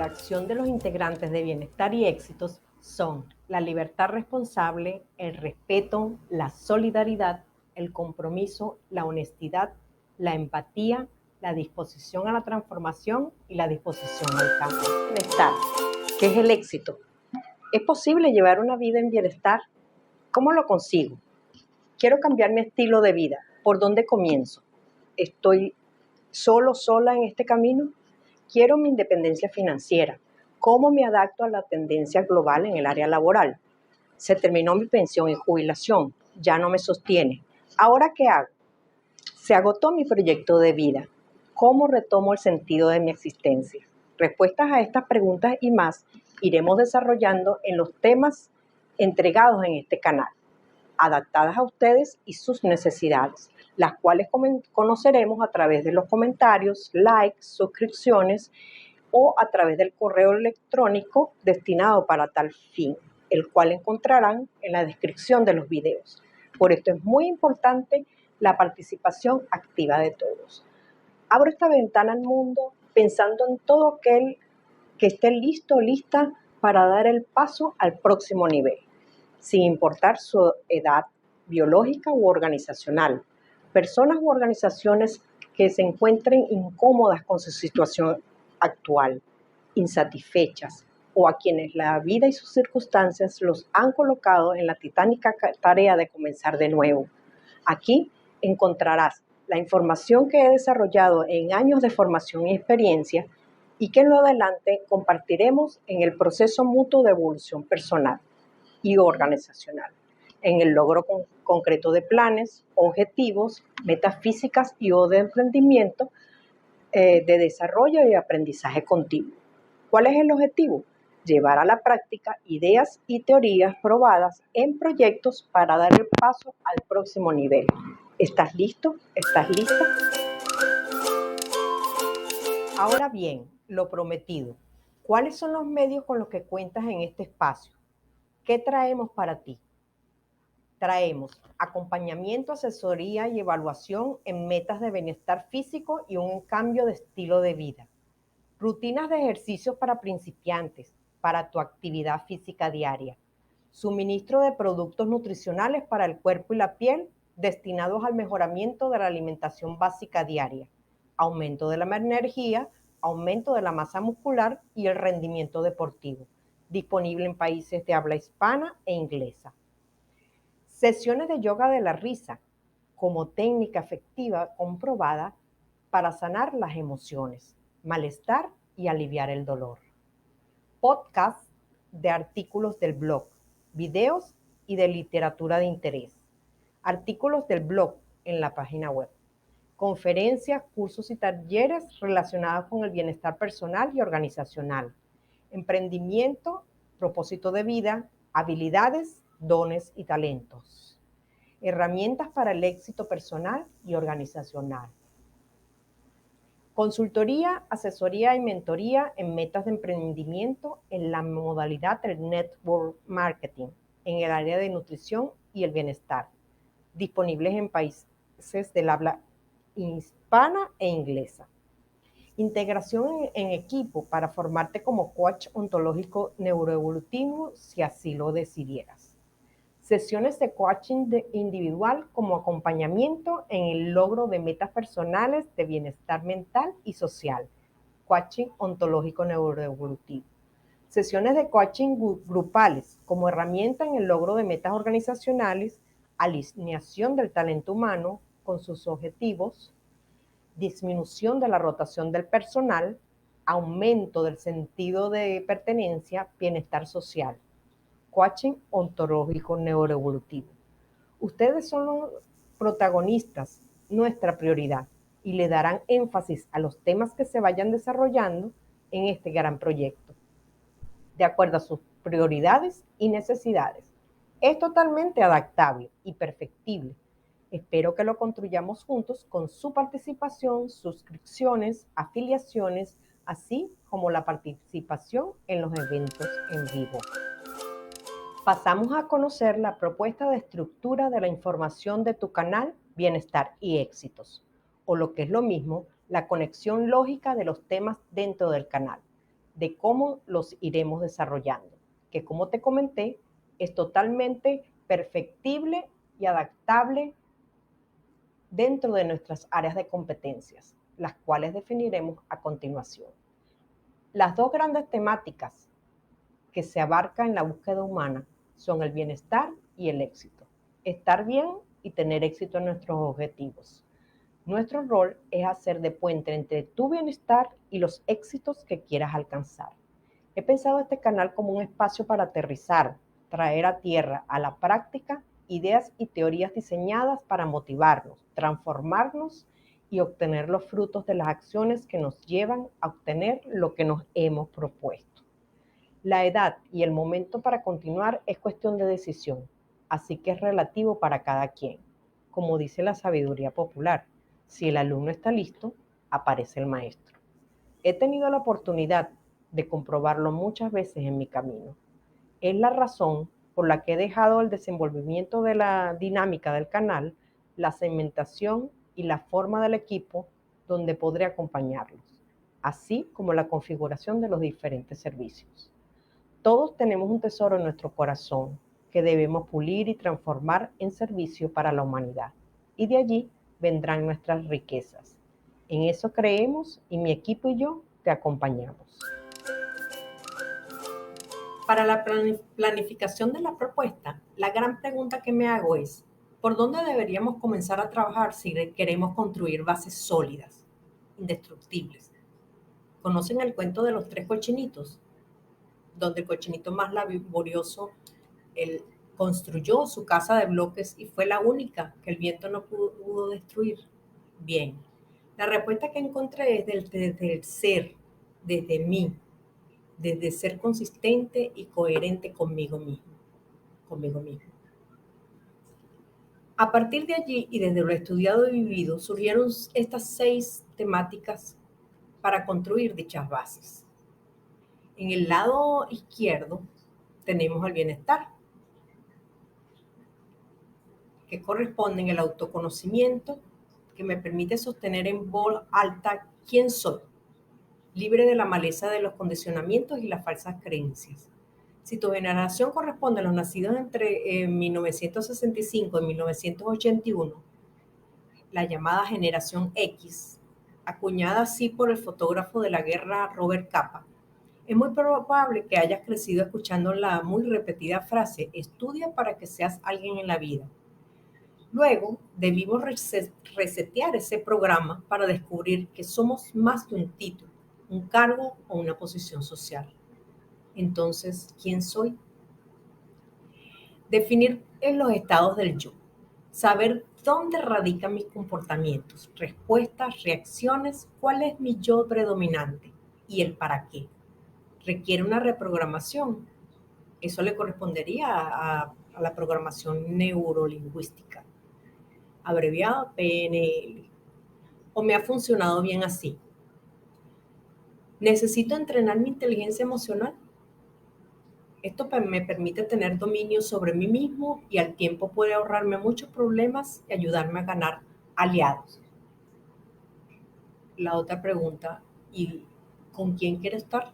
acción de los integrantes de Bienestar y Éxitos son la libertad responsable, el respeto, la solidaridad, el compromiso, la honestidad, la empatía, la disposición a la transformación y la disposición al cambio. Bienestar, ¿qué es el éxito? ¿Es posible llevar una vida en bienestar? ¿Cómo lo consigo? Quiero cambiar mi estilo de vida. ¿Por dónde comienzo? ¿Estoy sola en este camino? Quiero mi independencia financiera. ¿Cómo me adapto a la tendencia global en el área laboral? Se terminó mi pensión y jubilación. Ya no me sostiene. ¿Ahora qué hago? Se agotó mi proyecto de vida. ¿Cómo retomo el sentido de mi existencia? Respuestas a estas preguntas y más iremos desarrollando en los temas entregados en este canal, adaptadas a ustedes y sus necesidades, las cuales conoceremos a través de los comentarios, likes, suscripciones o a través del correo electrónico destinado para tal fin, el cual encontrarán en la descripción de los videos. Por esto es muy importante la participación activa de todos. Abro esta ventana al mundo pensando en todo aquel que esté listo o lista para dar el paso al próximo nivel, sin importar su edad biológica u organizacional. Personas u organizaciones que se encuentren incómodas con su situación actual, insatisfechas, o a quienes la vida y sus circunstancias los han colocado en la titánica tarea de comenzar de nuevo. Aquí encontrarás la información que he desarrollado en años de formación y experiencia y que en lo adelante compartiremos en el proceso mutuo de evolución personal y organizacional, en el logro concreto de planes, objetivos, metas físicas y o de emprendimiento, de desarrollo y aprendizaje continuo. ¿Cuál es el objetivo? Llevar a la práctica ideas y teorías probadas en proyectos para dar el paso al próximo nivel. ¿Estás listo? ¿Estás lista? Ahora bien, lo prometido. ¿Cuáles son los medios con los que cuentas en este espacio? ¿Qué traemos para ti? Traemos acompañamiento, asesoría y evaluación en metas de bienestar físico y un cambio de estilo de vida. Rutinas de ejercicios para principiantes, para tu actividad física diaria. Suministro de productos nutricionales para el cuerpo y la piel destinados al mejoramiento de la alimentación básica diaria. Aumento de la energía, aumento de la masa muscular y el rendimiento deportivo. Disponible en países de habla hispana e inglesa. Sesiones de yoga de la risa como técnica efectiva comprobada para sanar las emociones, malestar y aliviar el dolor. Podcast de artículos del blog, videos y de literatura de interés. Artículos del blog en la página web. Conferencias, cursos y talleres relacionados con el bienestar personal y organizacional. Emprendimiento, propósito de vida, habilidades, dones y talentos. Herramientas para el éxito personal y organizacional. Consultoría, asesoría y mentoría en metas de emprendimiento en la modalidad del network marketing, en el área de nutrición y el bienestar, disponibles en países del habla hispana e inglesa. Integración en equipo para formarte como coach ontológico neuroevolutivo si así lo decidieras. Sesiones de coaching individual como acompañamiento en el logro de metas personales de bienestar mental y social. Coaching ontológico neuroevolutivo. Sesiones de coaching grupales como herramienta en el logro de metas organizacionales, alineación del talento humano con sus objetivos, disminución de la rotación del personal, aumento del sentido de pertenencia, bienestar social. Coaching ontológico neuroevolutivo. Ustedes son los protagonistas, nuestra prioridad, y le darán énfasis a los temas que se vayan desarrollando en este gran proyecto, de acuerdo a sus prioridades y necesidades. Es totalmente adaptable y perfectible. Espero que lo construyamos juntos con su participación, suscripciones, afiliaciones, así como la participación en los eventos en vivo. Pasamos a conocer la propuesta de estructura de la información de tu canal Bienestar y Éxitos, o lo que es lo mismo, la conexión lógica de los temas dentro del canal. de cómo los iremos desarrollando, que como te comenté, es totalmente perfectible y adaptable dentro de nuestras áreas de competencias, las cuales definiremos a continuación. Las dos grandes temáticas que se abarcan en la búsqueda humana son el bienestar y el éxito. Estar bien y tener éxito en nuestros objetivos. Nuestro rol es hacer de puente entre tu bienestar y los éxitos que quieras alcanzar. He pensado este canal como un espacio para aterrizar, traer a tierra, a la práctica, ideas y teorías diseñadas para motivarnos, transformarnos y obtener los frutos de las acciones que nos llevan a obtener lo que nos hemos propuesto. La edad y el momento para continuar es cuestión de decisión, así que es relativo para cada quien. Como dice la sabiduría popular, si el alumno está listo, aparece el maestro. He tenido la oportunidad de comprobarlo muchas veces en mi camino. Es la razón por la que he dejado el desenvolvimiento de la dinámica del canal, la segmentación y la forma del equipo donde podré acompañarlos, así como la configuración de los diferentes servicios. Todos tenemos un tesoro en nuestro corazón que debemos pulir y transformar en servicio para la humanidad. Y de allí vendrán nuestras riquezas. En eso creemos y mi equipo y yo te acompañamos. Para la planificación de la propuesta, la gran pregunta que me hago es, ¿por dónde deberíamos comenzar a trabajar si queremos construir bases sólidas, indestructibles? ¿Conocen el cuento de los tres cochinitos? Donde el cochinito más laborioso, él construyó su casa de bloques y fue la única que el viento no pudo destruir. Bien, la respuesta que encontré es desde el ser, desde mí, desde ser consistente y coherente conmigo mismo, conmigo mismo. A partir de allí y desde lo estudiado y vivido surgieron estas 6 temáticas para construir dichas bases. En el lado izquierdo tenemos el bienestar, que corresponden al autoconocimiento, que me permite sostener en voz alta quién soy, libre de la maleza de los condicionamientos y las falsas creencias. Si tu generación corresponde a los nacidos entre 1965 y 1981, la llamada generación X, acuñada así por el fotógrafo de la guerra Robert Capa, es muy probable que hayas crecido escuchando la muy repetida frase, estudia para que seas alguien en la vida. Luego debimos resetear ese programa para descubrir que somos más que un título, un cargo o una posición social. Entonces, ¿quién soy? Definir en los estados del yo. Saber dónde radican mis comportamientos, respuestas, reacciones, cuál es mi yo predominante y el para qué. Requiere una reprogramación. Eso le correspondería a la programación neurolingüística, abreviado PNL. ¿O me ha funcionado bien así? ¿Necesito entrenar mi inteligencia emocional? Esto me permite tener dominio sobre mí mismo y al tiempo puede ahorrarme muchos problemas y ayudarme a ganar aliados. La otra pregunta, ¿y con quién quiero estar?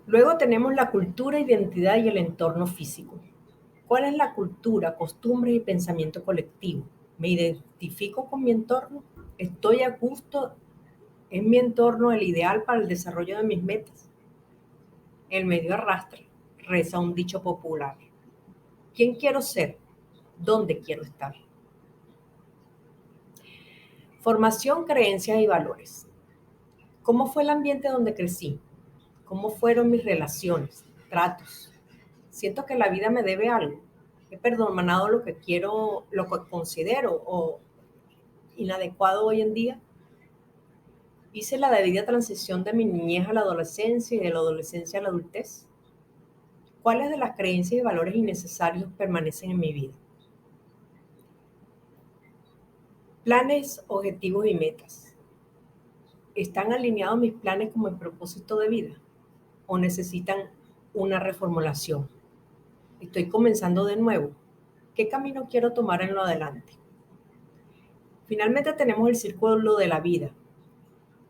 Luego tenemos la cultura, identidad y el entorno físico. ¿Cuál es la cultura, costumbre y pensamiento colectivo? ¿Me identifico con mi entorno? ¿Estoy a gusto? ¿Es mi entorno el ideal para el desarrollo de mis metas? El medio arrastra, reza un dicho popular. ¿Quién quiero ser? ¿Dónde quiero estar? Formación, creencias y valores. ¿Cómo fue el ambiente donde crecí? ¿Cómo fueron mis relaciones, tratos? Siento que la vida me debe algo. He perdonado lo que quiero, lo que considero o inadecuado hoy en día. Hice la debida transición de mi niñez a la adolescencia y de la adolescencia a la adultez. ¿Cuáles de las creencias y valores innecesarios permanecen en mi vida? Planes, objetivos y metas. ¿Están alineados mis planes con mi propósito de vida? ¿O necesitan una reformulación? ¿Estoy comenzando de nuevo? ¿Qué camino quiero tomar en lo adelante? Finalmente tenemos el círculo de la vida,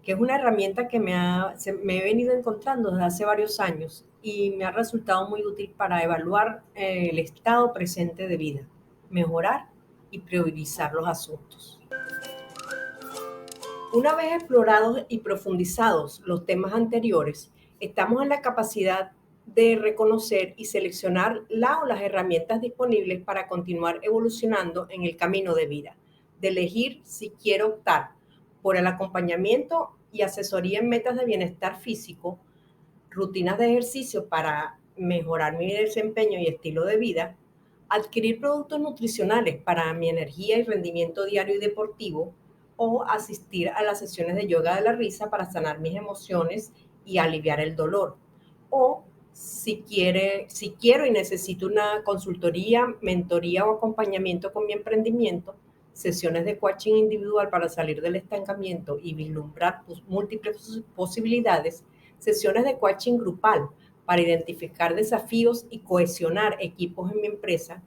que es una herramienta que me he venido encontrando desde hace varios años y me ha resultado muy útil para evaluar el estado presente de vida, mejorar y priorizar los asuntos. Una vez explorados y profundizados los temas anteriores, estamos en la capacidad de reconocer y seleccionar la o las herramientas disponibles para continuar evolucionando en el camino de vida, de elegir si quiero optar por el acompañamiento y asesoría en metas de bienestar físico, rutinas de ejercicio para mejorar mi desempeño y estilo de vida, adquirir productos nutricionales para mi energía y rendimiento diario y deportivo, o asistir a las sesiones de yoga de la risa para sanar mis emociones y aliviar el dolor. O si quiero y necesito una consultoría, mentoría o acompañamiento con mi emprendimiento, sesiones de coaching individual para salir del estancamiento y vislumbrar múltiples posibilidades, sesiones de coaching grupal para identificar desafíos y cohesionar equipos en mi empresa,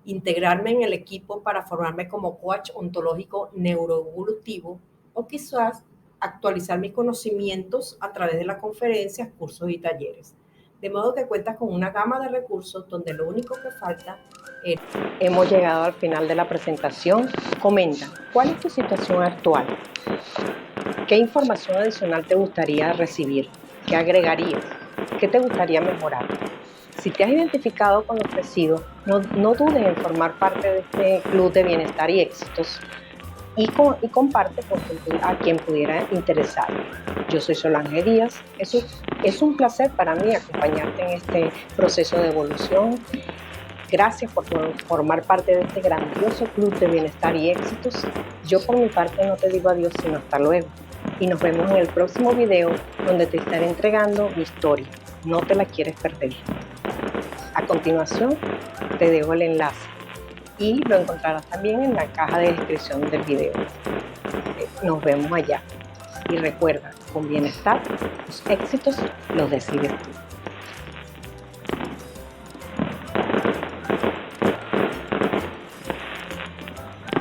integrarme en el equipo para formarme como coach ontológico neuroevolutivo, o quizás actualizar mis conocimientos a través de las conferencias, cursos y talleres. De modo que cuentas con una gama de recursos donde lo único que falta es... Hemos llegado al final de la presentación. Comenta, ¿cuál es tu situación actual? ¿Qué información adicional te gustaría recibir? ¿Qué agregarías? ¿Qué te gustaría mejorar? Si te has identificado con lo ofrecido, no dudes en formar parte de este club de bienestar y éxitos y comparte con a quien pudiera interesar. Yo soy Solange Díaz. Es un placer para mí acompañarte en este proceso de evolución. Gracias por formar parte de este grandioso club de bienestar y éxitos. Yo por mi parte no te digo adiós, sino hasta luego. Y nos vemos en el próximo video donde te estaré entregando mi historia. No te la quieres perder. A continuación, te dejo el enlace y lo encontrarás también en la caja de descripción del video. Nos vemos allá. Y recuerda, con bienestar, los éxitos los decides tú.